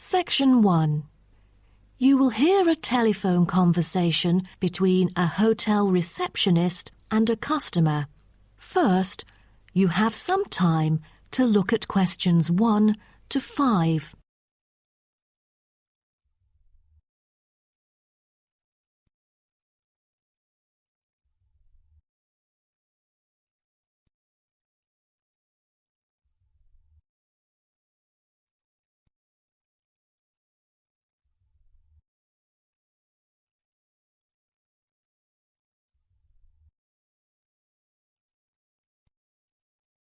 Section 1. You will hear a telephone conversation between a hotel receptionist and a customer. First, you have some time to look at questions 1 to 5.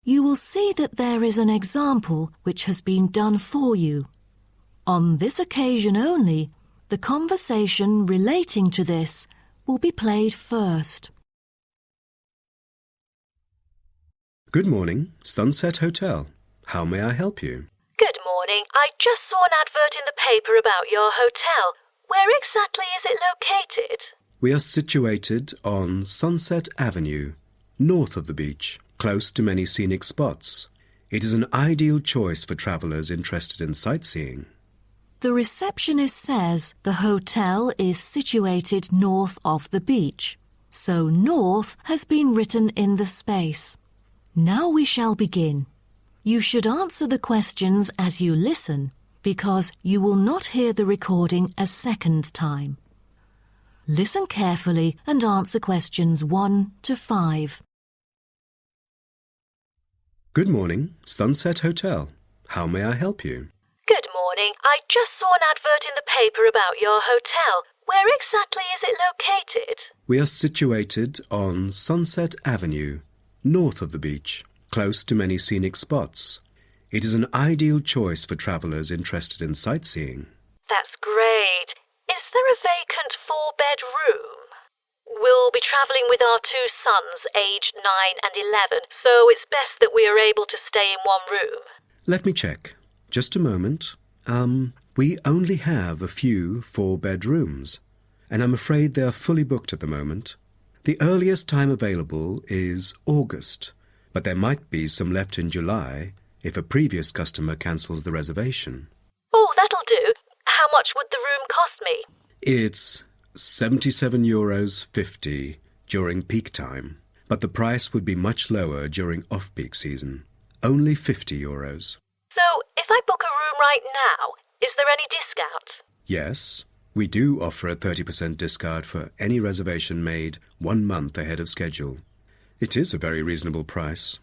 You will see that there is an example which has been done for you. On this occasion only, the conversation relating to this will be played first. Good morning, Sunset Hotel. How may I help you? Good morning. I just saw an advert in the paper about your hotel. Where exactly is it located? We are situated on Sunset Avenue, north of the beach, close to many scenic spots. It is an ideal choice for travellers interested in sightseeing. The receptionist says the hotel is situated north of the beach, so north has been written in the space. Now we shall begin. You should answer the questions as you listen, because you will not hear the recording a second time. Listen carefully and answer questions 1 to 5. Good morning, Sunset Hotel. How may I help you? Good morning. I just saw an advert in the paper about your hotel. Where exactly is it located? We are situated on Sunset Avenue, north of the beach, close to many scenic spots. It is an ideal choice for travellers interested in sightseeing. That's great. Is there a vacant 4-bed room? We'll be travelling with our 2 sons, aged 9 and 11, so it's best that we are able to stay in one room. Let me check. Just a moment. We only have a few 4-bed rooms, and I'm afraid they are fully booked at the moment. The earliest time available is August, but there might be some left in July if a previous customer cancels the reservation. Oh, that'll do. How much would the room cost me? It's €77.50 during peak time, but the price would be much lower during off-peak season. Only €50. So, if I book a room right now, is there any discount? Yes, we do offer a 30% discount for any reservation made 1 month ahead of schedule. It is a very reasonable price.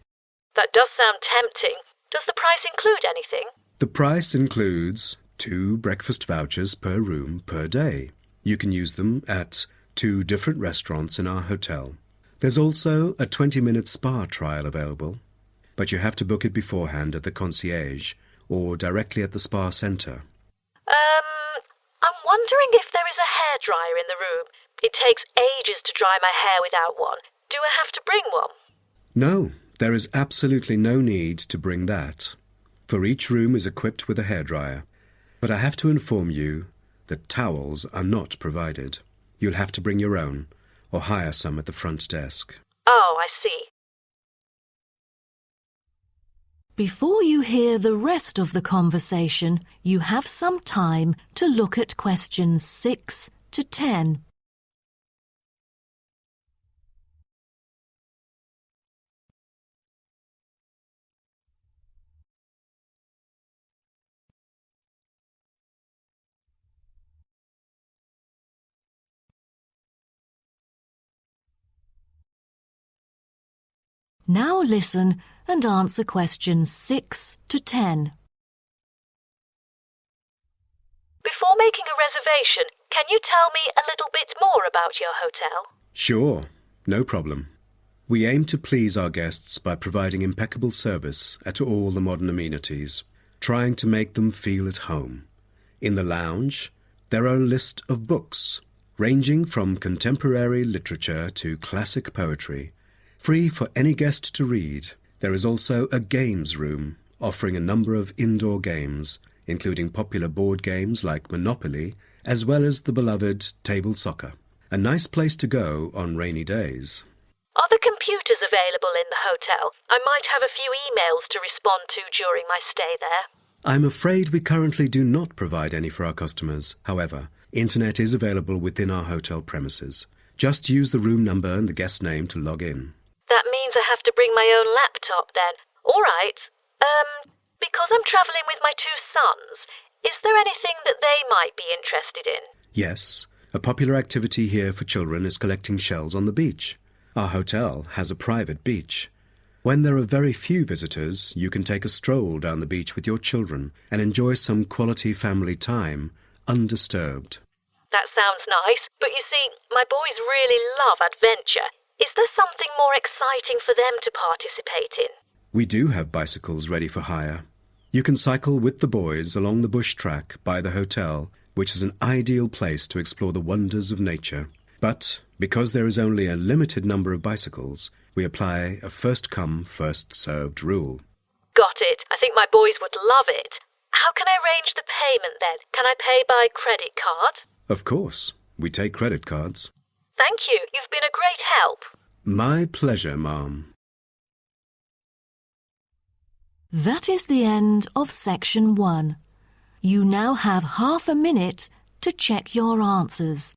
That does sound tempting. Does the price include anything? The price includes 2 breakfast vouchers per room per day. You can use them at 2 different restaurants in our hotel. There's also a 20-minute spa trial available, but you have to book it beforehand at the concierge or directly at the spa centre. I'm wondering if there is a hairdryer in the room. It takes ages to dry my hair without one. Do I have to bring one? No, there is absolutely no need to bring that, for each room is equipped with a hairdryer. But I have to inform you that towels are not provided. You'll have to bring your own, or hire some at the front desk. Oh, I see. Before you hear the rest of the conversation, you have some time to look at questions 6 to 10. Now listen and answer questions 6 to 10. Before making a reservation, can you tell me a little bit more about your hotel? Sure, no problem. We aim to please our guests by providing impeccable service at all the modern amenities, trying to make them feel at home. In the lounge, there are a list of books, ranging from contemporary literature to classic poetry, free for any guest to read. There is also a games room, offering a number of indoor games, including popular board games like Monopoly, as well as the beloved table soccer. A nice place to go on rainy days. Are the computers available in the hotel? I might have a few emails to respond to during my stay there. I'm afraid we currently do not provide any for our customers. However, internet is available within our hotel premises. Just use the room number and the guest name to log in. That means I have to bring my own laptop then. All right. Because I'm travelling with my two sons, is there anything that they might be interested in? Yes, a popular activity here for children is collecting shells on the beach. Our hotel has a private beach. When there are very few visitors, you can take a stroll down the beach with your children and enjoy some quality family time, undisturbed. That sounds nice, but you see, my boys really love adventure. Is there something more exciting for them to participate in? We do have bicycles ready for hire. You can cycle with the boys along the bush track by the hotel, which is an ideal place to explore the wonders of nature. But because there is only a limited number of bicycles, we apply a first-come, first-served rule. Got it. I think my boys would love it. How can I arrange the payment then? Can I pay by credit card? Of course. We take credit cards. Thank you. You've been a great help. My pleasure, ma'am. That is the end of section 1. You now have half a minute to check your answers.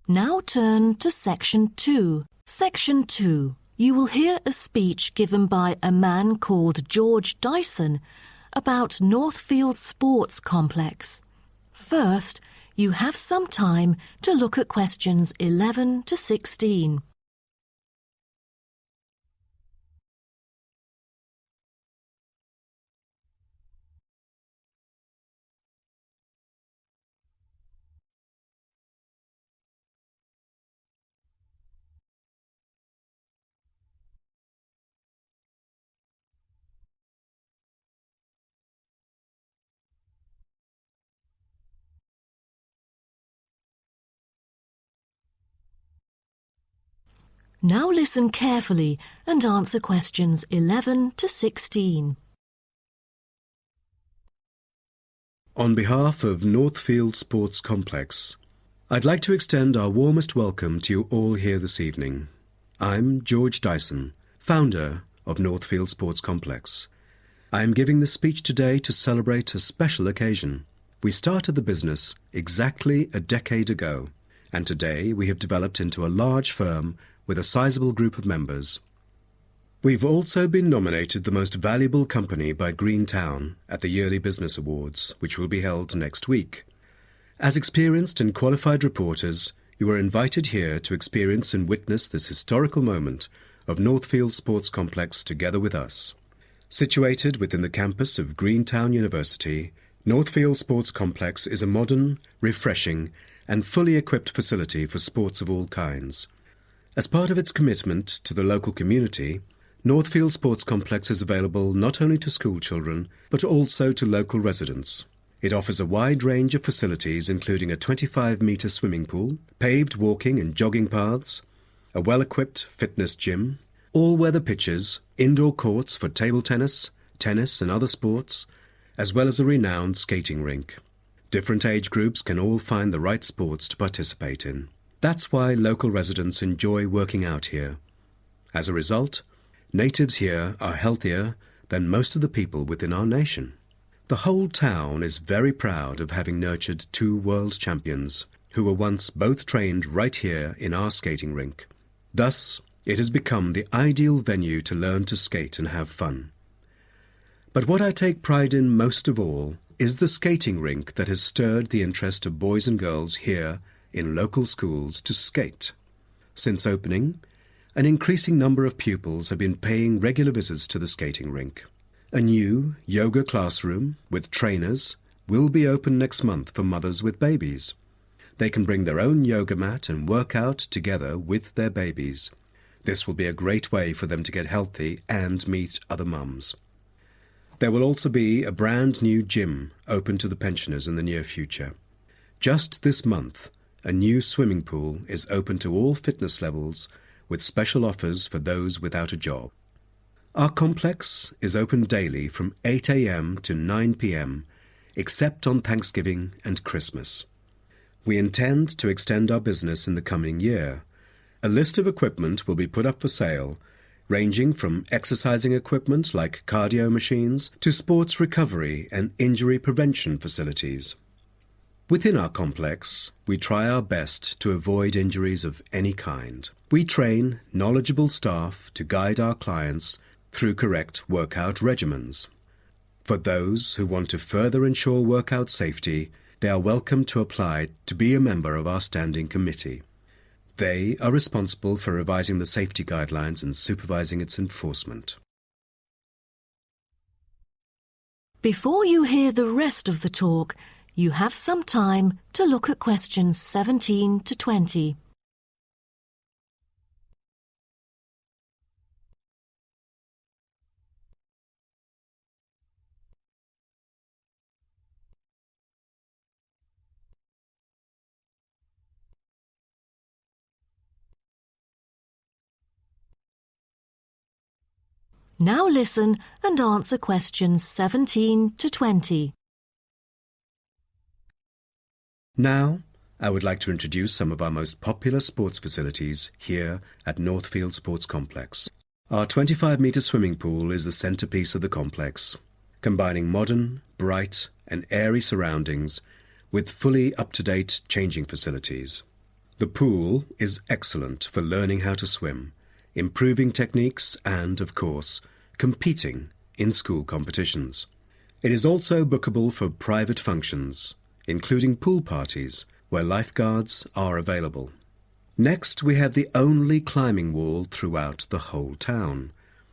Now turn to Section 2. Section 2. You will hear a speech given by a man called George Dyson about Northfield Sports Complex. First, you have some time to look at questions 11 to 16. Now listen carefully and answer questions 11 to 16. On behalf of Northfield Sports Complex, I'd like to extend our warmest welcome to you all here this evening. I'm George Dyson, founder of Northfield Sports Complex. I am giving this speech today to celebrate a special occasion. We started the business exactly a decade ago, and today we have developed into a large firm with a sizable group of members. We've also been nominated the most valuable company by Greentown at the Yearly Business Awards, which will be held next week. As experienced and qualified reporters, you are invited here to experience and witness this historical moment of Northfield Sports Complex together with us. Situated within the campus of Greentown University, Northfield Sports Complex is a modern, refreshing, and fully equipped facility for sports of all kinds. As part of its commitment to the local community, Northfield Sports Complex is available not only to school children, but also to local residents. It offers a wide range of facilities including a 25-metre swimming pool, paved walking and jogging paths, a well-equipped fitness gym, all-weather pitches, indoor courts for table tennis, tennis and other sports, as well as a renowned skating rink. Different age groups can all find the right sports to participate in. That's why local residents enjoy working out here. As a result, natives here are healthier than most of the people within our nation. The whole town is very proud of having nurtured two world champions who were once both trained right here in our skating rink. Thus, it has become the ideal venue to learn to skate and have fun. But what I take pride in most of all is the skating rink that has stirred the interest of boys and girls here in local schools to skate. Since opening, an increasing number of pupils have been paying regular visits to the skating rink. A new yoga classroom with trainers will be open next month for mothers with babies. They can bring their own yoga mat and work out together with their babies. This will be a great way for them to get healthy and meet other mums. There will also be a brand new gym open to the pensioners in the near future. Just this month, a new swimming pool is open to all fitness levels with special offers for those without a job. Our complex is open daily from 8 a.m. to 9 p.m, except on Thanksgiving and Christmas. We intend to extend our business in the coming year. A list of equipment will be put up for sale, ranging from exercising equipment like cardio machines to sports recovery and injury prevention facilities. Within our complex, we try our best to avoid injuries of any kind. We train knowledgeable staff to guide our clients through correct workout regimens. For those who want to further ensure workout safety, they are welcome to apply to be a member of our standing committee. They are responsible for revising the safety guidelines and supervising its enforcement. Before you hear the rest of the talk, you have some time to look at questions 17 to 20. Now listen and answer questions 17 to 20. Now, I would like to introduce some of our most popular sports facilities here at Northfield Sports Complex. Our 25-metre swimming pool is the centrepiece of the complex, combining modern, bright and airy surroundings with fully up-to-date changing facilities. The pool is excellent for learning how to swim, improving techniques and, of course, competing in school competitions. It is also bookable for private functions, including pool parties where lifeguards are available. Next, we have the only climbing wall throughout the whole town.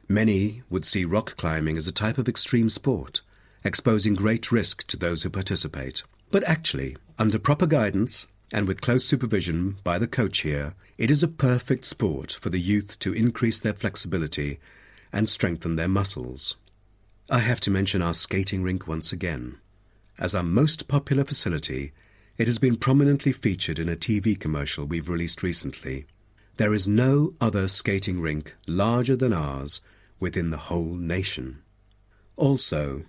Many would see rock climbing as a type of extreme sport, exposing great risk to those who participate. But actually, under proper guidance and with close supervision by the coach here, it is a perfect sport for the youth to increase their flexibility and strengthen their muscles. I have to mention our skating rink once again. As our most popular facility, it has been prominently featured in a TV commercial we've released recently. There is no other skating rink larger than ours within the whole nation. Also,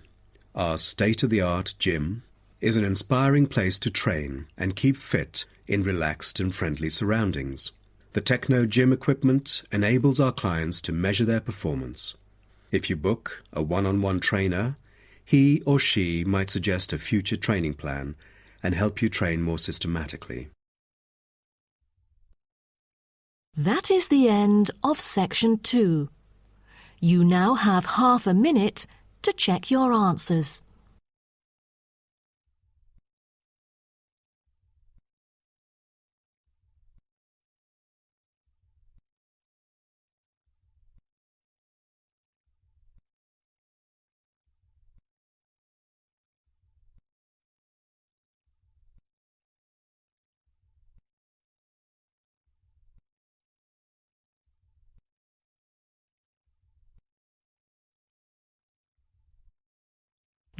our state-of-the-art gym is an inspiring place to train and keep fit in relaxed and friendly surroundings. The Techno gym equipment enables our clients to measure their performance. If you book a one-on-one trainer, he or she might suggest a future training plan and help you train more systematically. That is the end of section 2. You now have half a minute to check your answers.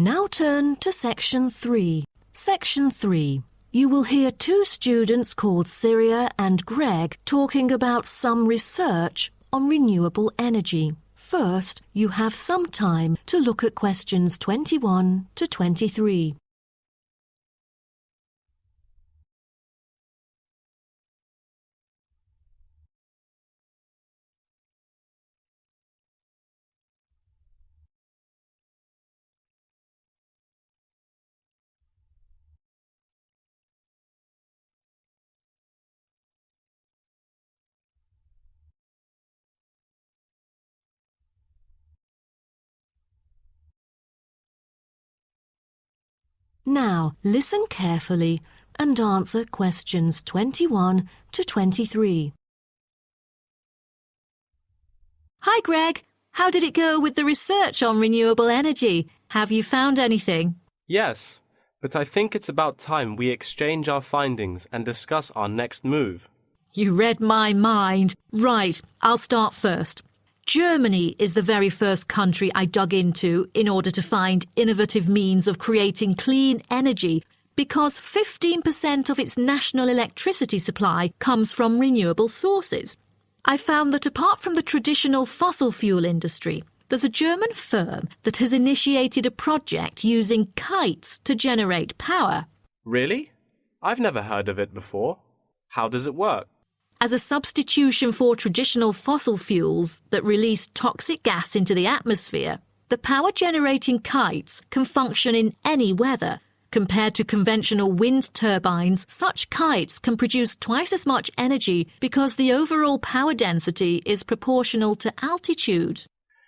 Now turn to section 3. Section 3. You will hear two students called Syria and Greg talking about some research on renewable energy. First, you have some time to look at questions 21 to 23. Now, listen carefully and answer questions 21 to 23. Hi, Greg. How did it go with the research on renewable energy? Have you found anything? Yes, but I think it's about time we exchange our findings and discuss our next move. You read my mind. Right, I'll start first. Germany is the very first country I dug into in order to find innovative means of creating clean energy because 15% of its national electricity supply comes from renewable sources. I found that apart from the traditional fossil fuel industry, there's a German firm that has initiated a project using kites to generate power. Really? I've never heard of it before. How does it work? As a substitution for traditional fossil fuels that release toxic gas into the atmosphere, the power-generating kites can function in any weather. Compared to conventional wind turbines, such kites can produce twice as much energy because the overall power density is proportional to altitude.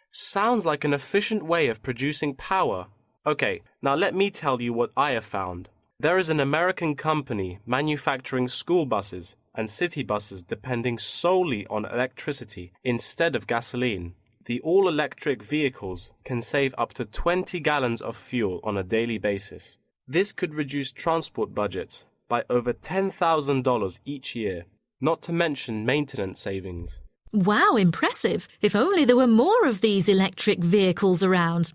Sounds like an efficient way of producing power. Okay, now let me tell you what I have found. There is an American company manufacturing school buses and city buses depending solely on electricity instead of gasoline. The all-electric vehicles can save up to 20 gallons of fuel on a daily basis. This could reduce transport budgets by over $10,000 each year, not to mention maintenance savings. Wow, impressive. If only there were more of these electric vehicles around.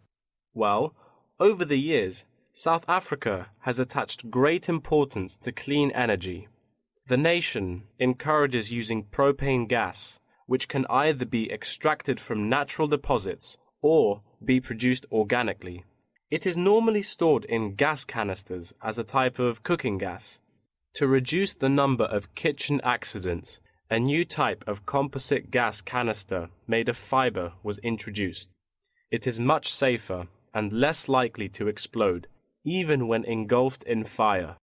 Well, over the years, South Africa has attached great importance to clean energy. The nation encourages using propane gas, which can either be extracted from natural deposits or be produced organically. It is normally stored in gas canisters as a type of cooking gas. To reduce the number of kitchen accidents, a new type of composite gas canister made of fiber was introduced. It is much safer and less likely to explode, even when engulfed in fire.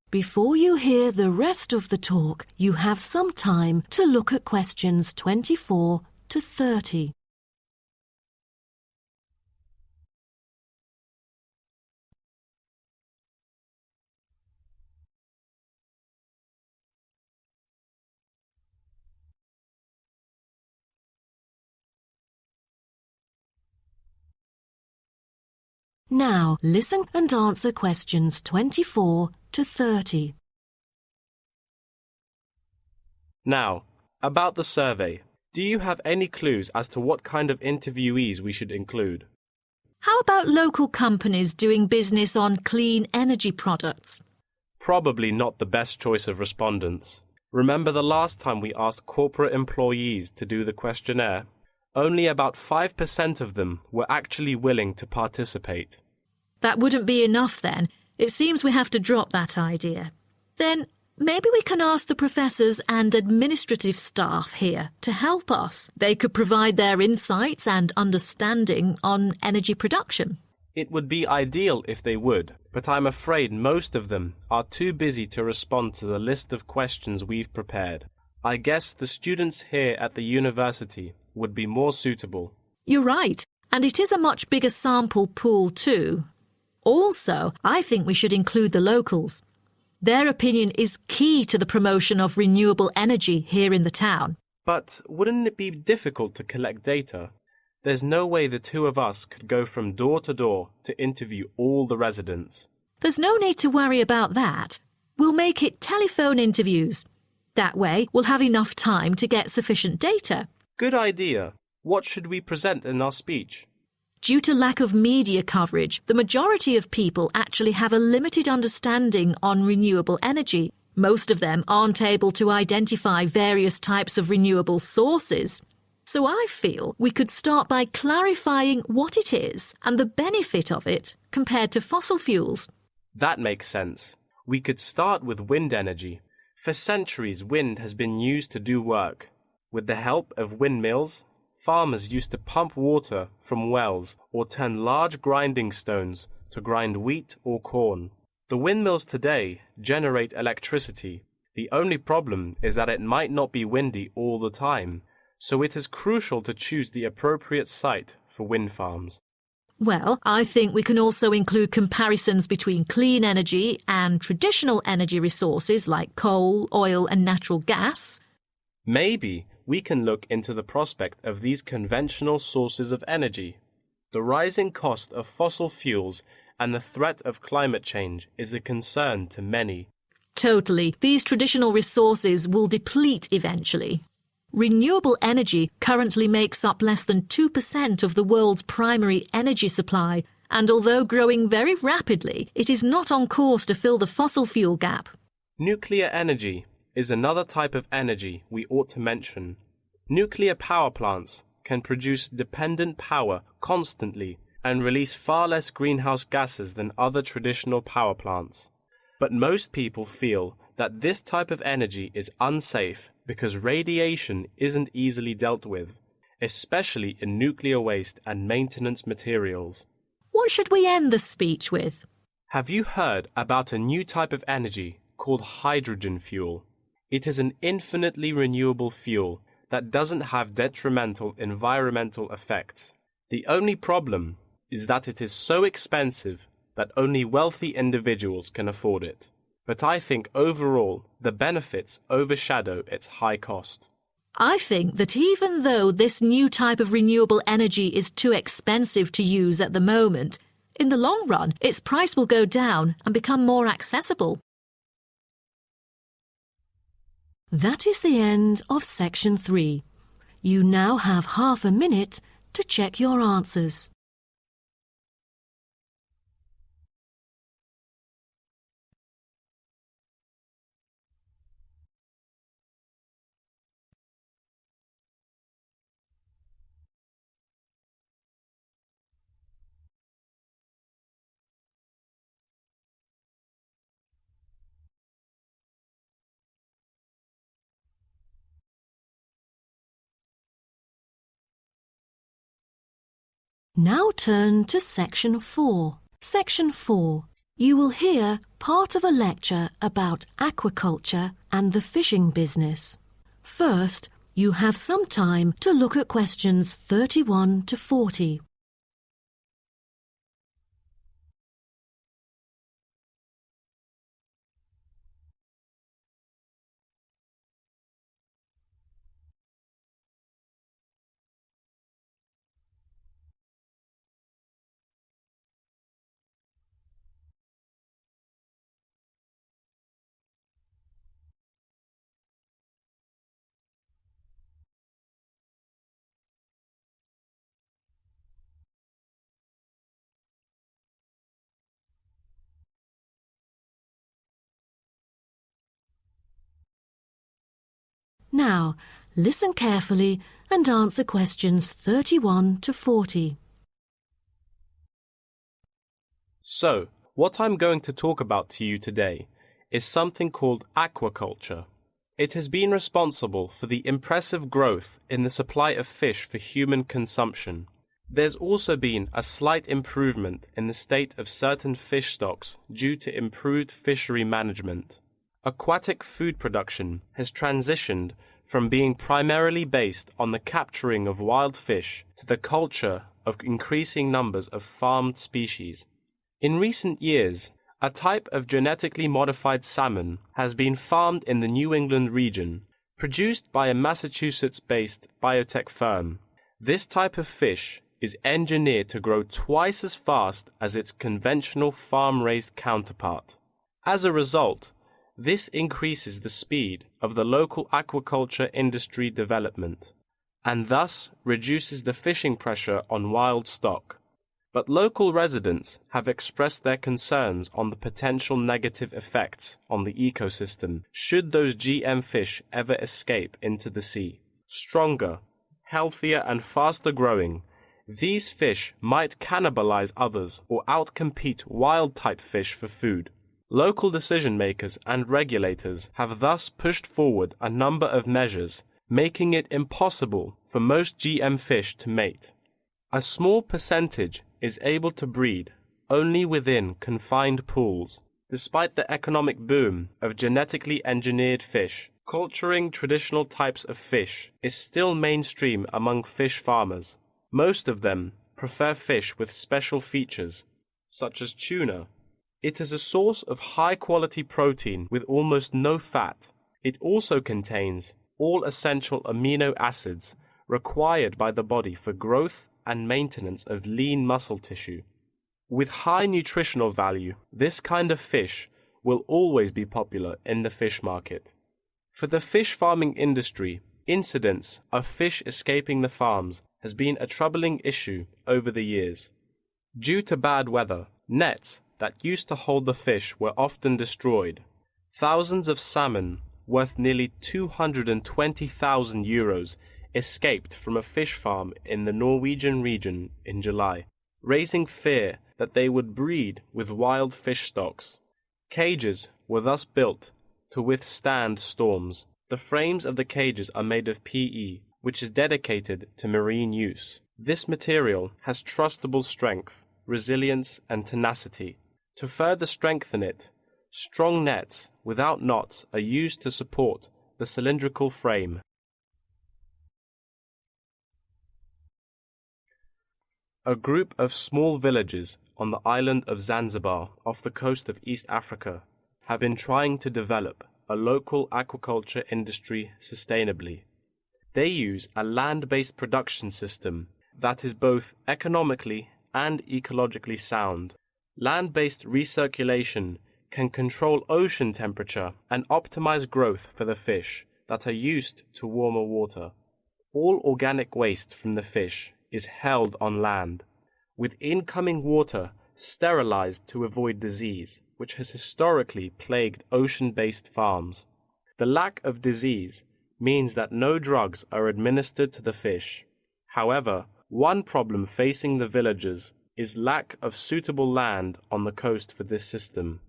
Before you hear the rest of the talk, you have some time to look at questions 24 to 30. Now, listen and answer questions 24 to 30. Now, about the survey. Do you have any clues as to what kind of interviewees we should include? How about local companies doing business on clean energy products? Probably not the best choice of respondents. Remember the last time we asked corporate employees to do the questionnaire? Only about 5% of them were actually willing to participate. That wouldn't be enough then. It seems we have to drop that idea. Then maybe we can ask the professors and administrative staff here to help us. They could provide their insights and understanding on energy production. It would be ideal if they would, but I'm afraid most of them are too busy to respond to the list of questions we've prepared. I guess the students here at the university would be more suitable. You're right, and it is a much bigger sample pool too. Also, I think we should include the locals. Their opinion is key to the promotion of renewable energy here in the town. But wouldn't it be difficult to collect data? There's no way the two of us could go from door to door to interview all the residents. There's no need to worry about that. We'll make it telephone interviews. That way, we'll have enough time to get sufficient data. Good idea. What should we present in our speech? Due to lack of media coverage, the majority of people actually have a limited understanding on renewable energy. Most of them aren't able to identify various types of renewable sources. So I feel we could start by clarifying what it is and the benefit of it compared to fossil fuels. That makes sense. We could start with wind energy. For centuries, wind has been used to do work. With the help of windmills, farmers used to pump water from wells or turn large grinding stones to grind wheat or corn. The windmills today generate electricity. The only problem is that it might not be windy all the time, so it is crucial to choose the appropriate site for wind farms. Well, I think we can also include comparisons between clean energy and traditional energy resources like coal, oil and natural gas. Maybe we can look into the prospect of these conventional sources of energy. The rising cost of fossil fuels and the threat of climate change is a concern to many. Totally. These traditional resources will deplete eventually. Renewable energy currently makes up less than 2% of the world's primary energy supply, and although growing very rapidly, it is not on course to fill the fossil fuel gap. Nuclear energy is another type of energy we ought to mention. Nuclear power plants can produce dependent power constantly and release far less greenhouse gases than other traditional power plants. But most people feel that this type of energy is unsafe because radiation isn't easily dealt with, especially in nuclear waste and maintenance materials. What should we end the speech with? Have you heard about a new type of energy called hydrogen fuel? It is an infinitely renewable fuel that doesn't have detrimental environmental effects. The only problem is that it is so expensive that only wealthy individuals can afford it. But I think overall the benefits overshadow its high cost. I think that even though this new type of renewable energy is too expensive to use at the moment, in the long run its price will go down and become more accessible. That is the end of section 3. You now have half a minute to check your answers. Now turn to Section 4. Section 4. You will hear part of a lecture about aquaculture and the fishing business. First, you have some time to look at questions 31 to 40. Now, listen carefully and answer questions 31 to 40. So, what I'm going to talk about to you today is something called aquaculture. It has been responsible for the impressive growth in the supply of fish for human consumption. There's also been a slight improvement in the state of certain fish stocks due to improved fishery management. Aquatic food production has transitioned from being primarily based on the capturing of wild fish to the culture of increasing numbers of farmed species. In recent years, a type of genetically modified salmon has been farmed in the New England region, produced by a Massachusetts-based biotech firm. This type of fish is engineered to grow twice as fast as its conventional farm-raised counterpart. As a result, this increases the speed of the local aquaculture industry development, and thus reduces the fishing pressure on wild stock. But local residents have expressed their concerns on the potential negative effects on the ecosystem should those GM fish ever escape into the sea. Stronger, healthier and faster growing, these fish might cannibalize others or outcompete wild-type fish for food. Local decision-makers and regulators have thus pushed forward a number of measures, making it impossible for most GM fish to mate. A small percentage is able to breed only within confined pools. Despite the economic boom of genetically engineered fish, culturing traditional types of fish is still mainstream among fish farmers. Most of them prefer fish with special features, such as tuna. It is a source of high-quality protein with almost no fat. It also contains all essential amino acids required by the body for growth and maintenance of lean muscle tissue. With high nutritional value, this kind of fish will always be popular in the fish market. For the fish farming industry, Incidents of fish escaping the farms has been a troubling issue over the years. Due to bad weather, nets that used to hold the fish were often destroyed. Thousands of salmon, worth nearly €220,000, escaped from a fish farm in the Norwegian region in July, raising fear that they would breed with wild fish stocks. Cages were thus built to withstand storms. The frames of the cages are made of PE, which is dedicated to marine use. This material has trustable strength, resilience, and tenacity. To further strengthen it, strong nets without knots are used to support the cylindrical frame. A group of small villages on the island of Zanzibar off the coast of East Africa have been trying to develop a local aquaculture industry sustainably. They use a land-based production system that is both economically and ecologically sound. Land-based recirculation can control ocean temperature and optimize growth for the fish that are used to warmer water. All organic waste from the fish is held on land, with incoming water sterilized to avoid disease, which has historically plagued ocean-based farms. The lack of disease means that no drugs are administered to the fish. However, one problem facing the villagers is lack of suitable land on the coast for this system.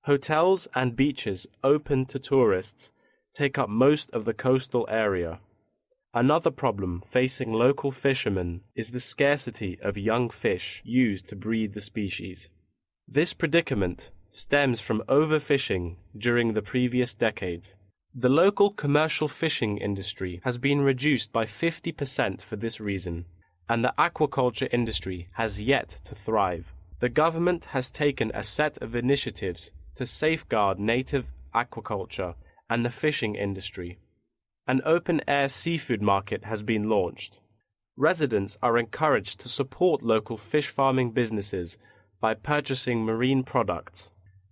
Hotels and beaches open to tourists take up most of the coastal area. Another problem facing local fishermen is the scarcity of young fish used to breed the species. This predicament stems from overfishing during the previous decades. The local commercial fishing industry has been reduced by 50% for this reason, and the aquaculture industry has yet to thrive. The government has taken a set of initiatives to safeguard native aquaculture and the fishing industry. An open-air seafood market has been launched. Residents are encouraged to support local fish farming businesses by purchasing marine products.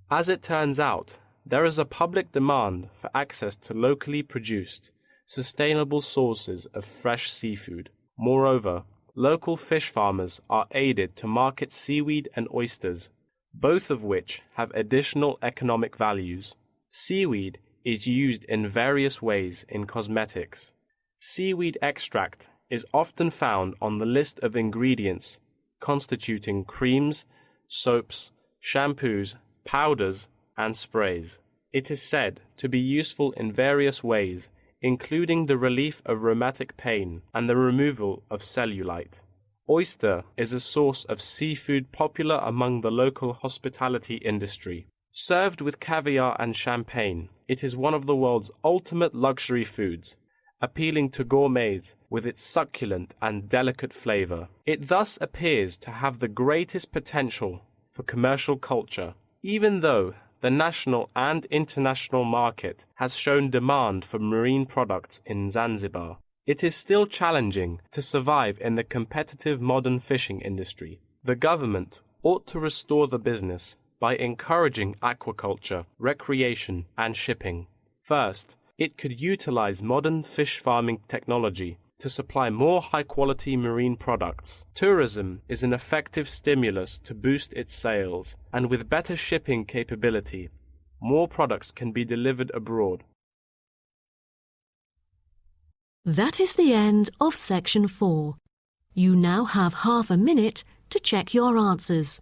As it turns out, there is a public demand for access to locally produced, sustainable sources of fresh seafood. Moreover, local fish farmers are aided to market seaweed and oysters, both of which have additional economic values. Seaweed is used in various ways in cosmetics. Seaweed extract is often found on the list of ingredients constituting creams, soaps, shampoos, powders, and sprays. It is said to be useful in various ways, including the relief of rheumatic pain and the removal of cellulite. Oyster is a source of seafood popular among the local hospitality industry. Served with caviar and champagne, it is one of the world's ultimate luxury foods, appealing to gourmets with its succulent and delicate flavor. It thus appears to have the greatest potential for commercial culture, even though the national and international market has shown demand for marine products in Zanzibar. It is still challenging to survive in the competitive modern fishing industry. The government ought to restore the business by encouraging aquaculture, recreation, and shipping. First, it could utilize modern fish farming technology to supply more high-quality marine products. Tourism is an effective stimulus to boost its sales, and with better shipping capability, more products can be delivered abroad. That is the end of section 4. You now have half a minute to check your answers.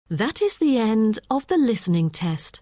That is the end of the listening test.